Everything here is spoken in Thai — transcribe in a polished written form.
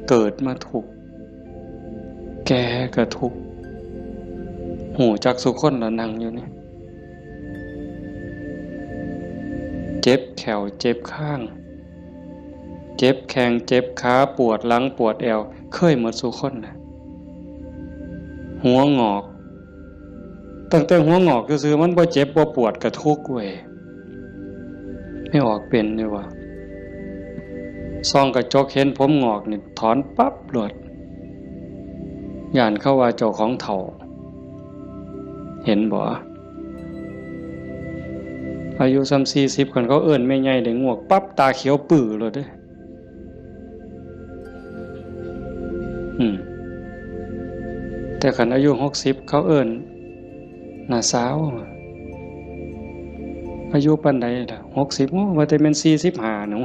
เกิดมาทุกข์แก่ก็ทุกข์หูจักสุคนละนั่งอยู่นี่เจ็บแขวเจ็บข้างเจ็บแข้งเจ็บขาปวดหลังปวดแอวเคยหมดสุคนนะหัวงอกตั้งแต่หัวงอกซื่อๆมันบ่เจ็บบ่ปวดก็ทุกข์เว้ยไม่ออกเป็นเลยว่ะส่องกระจกเห็นผมงอกนี่ถอนปั๊บโลดย่านเข้าว่าเจ้าของเฒ่าเห็นบ่อายุ40คนเขาเอิ้นแม่ใหญ่ได้งวกปั๊บตาเขียวปื้อเลยเด้แต่คันอายุ60เขาเอิ้นหน้าสาวอายุปานใดล่ะ60ว่าแต่แม่น45หนู